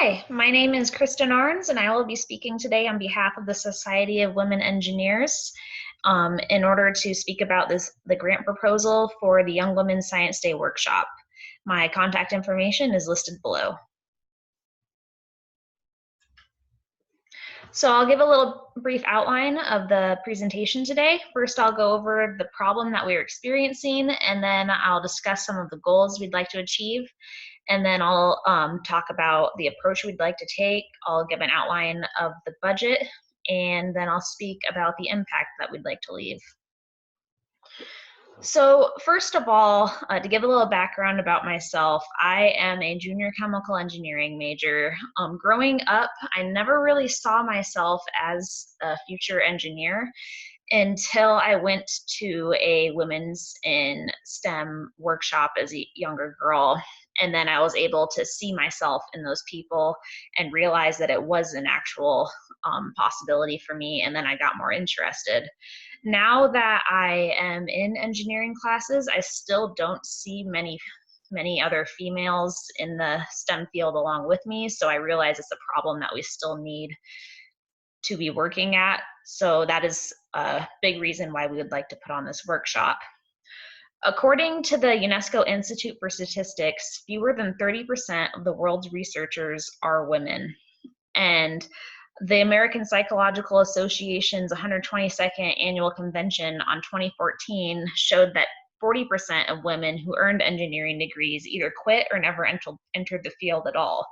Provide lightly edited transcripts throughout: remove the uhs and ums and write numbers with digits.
Hi, my name is Kristen Arns, and I will be speaking today on behalf of the Society of Women Engineers in order to speak about the grant proposal for the Young Women's Science Day workshop. My contact information is listed below. So I'll give a little brief outline of the presentation today. First, I'll go over the problem that we're experiencing, and then I'll discuss some of the goals we'd like to achieve. And then I'll talk about the approach we'd like to take. I'll give an outline of the budget, and then I'll speak about the impact that we'd like to leave. So first of all, to give a little background about myself, I am a junior chemical engineering major. Growing up, I never really saw myself as a future engineer until I went to a women's in STEM workshop as a younger girl. And then I was able to see myself in those people and realize that it was an actual possibility for me. And then I got more interested. Now that I am in engineering classes, I still don't see many other females in the STEM field along with me. So I realize it's a problem that we still need to be working at. So that is a big reason why we would like to put on this workshop. According to the UNESCO Institute for Statistics, fewer than 30% of the world's researchers are women. And the American Psychological Association's 122nd annual convention on 2014 showed that 40% of women who earned engineering degrees either quit or never entered the field at all.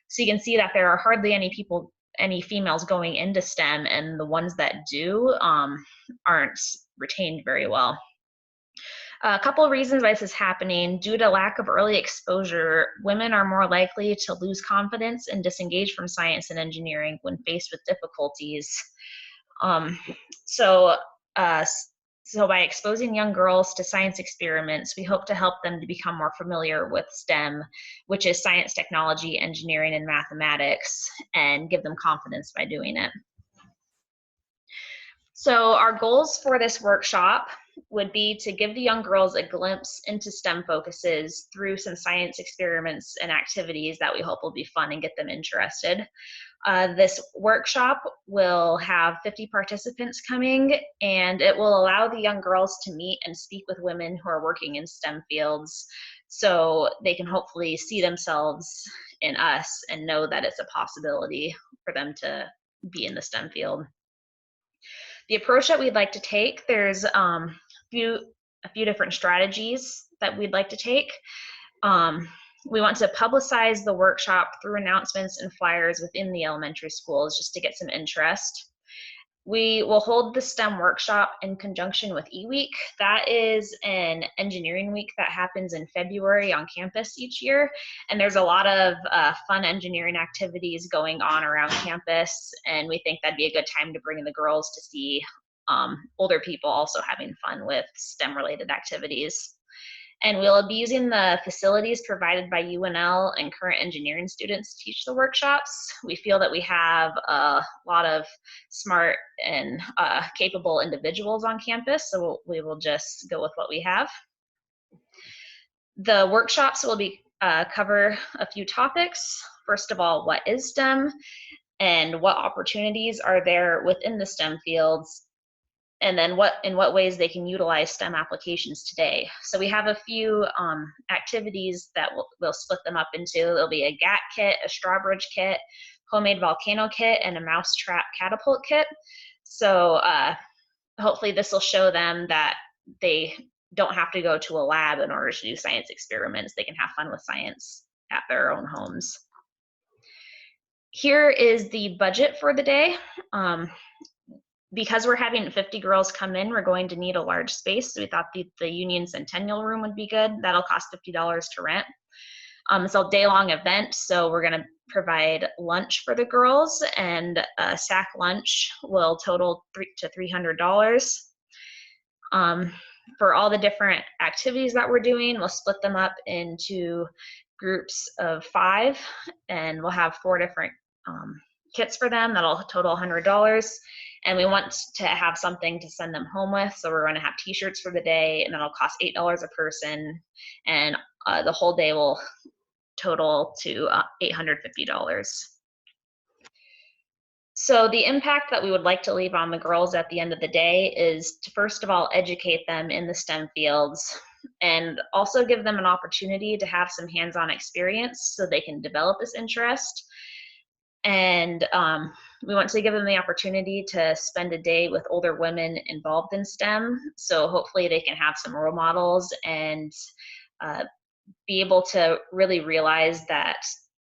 So you can see that there are hardly any females going into STEM, and the ones that do aren't retained very well. A couple of reasons why this is happening. Due to lack of early exposure, women are more likely to lose confidence and disengage from science and engineering when faced with difficulties. So by exposing young girls to science experiments, we hope to help them to become more familiar with STEM, which is science, technology, engineering, and mathematics, and give them confidence by doing it. So our goals for this workshop would be to give the young girls a glimpse into STEM focuses through some science experiments and activities that we hope will be fun and get them interested. This workshop will have 50 participants coming, and it will allow the young girls to meet and speak with women who are working in STEM fields, so they can hopefully see themselves in us and know that it's a possibility for them to be in the STEM field. The approach that we'd like to take, there's a few different strategies that we'd like to take. We want to publicize the workshop through announcements and flyers within the elementary schools just to get some interest. We will hold the STEM workshop in conjunction with eWeek. That is an engineering week that happens in February on campus each year. And there's a lot of fun engineering activities going on around campus. And we think that'd be a good time to bring the girls to see older people also having fun with STEM related activities. And we'll be using the facilities provided by UNL and current engineering students to teach the workshops. We feel that we have a lot of smart and capable individuals on campus, so we will just go with what we have. The workshops will be cover a few topics. First of all, what is STEM and what opportunities are there within the STEM fields, and then in what ways they can utilize STEM applications today. So we have a few activities that we'll split them up into. There'll be a GAT kit, a Strawbridge kit, homemade volcano kit, and a mousetrap catapult kit. So hopefully this will show them that they don't have to go to a lab in order to do science experiments. They can have fun with science at their own homes. Here is the budget for the day. Because we're having 50 girls come in, we're going to need a large space. So we thought the Union Centennial Room would be good. That'll cost $50 to rent. It's a day-long event, so we're going to provide lunch for the girls, and a sack lunch will total $300 to $300. For all the different activities that we're doing, we'll split them up into groups of 5, and we'll have 4 different kits for them. That'll total $100. And we want to have something to send them home with. So we're going to have t-shirts for the day, and that'll cost $8 a person. And the whole day will total to $850. So the impact that we would like to leave on the girls at the end of the day is to, first of all, educate them in the STEM fields and also give them an opportunity to have some hands-on experience so they can develop this interest. And we want to give them the opportunity to spend a day with older women involved in STEM. So hopefully they can have some role models and be able to really realize that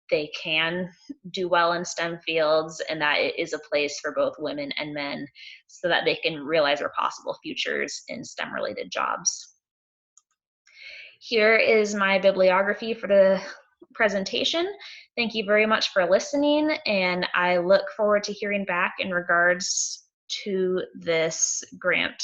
they can do well in STEM fields and that it is a place for both women and men so that they can realize their possible futures in STEM related jobs. Here is my bibliography for the presentation. Thank you very much for listening, and I look forward to hearing back in regards to this grant.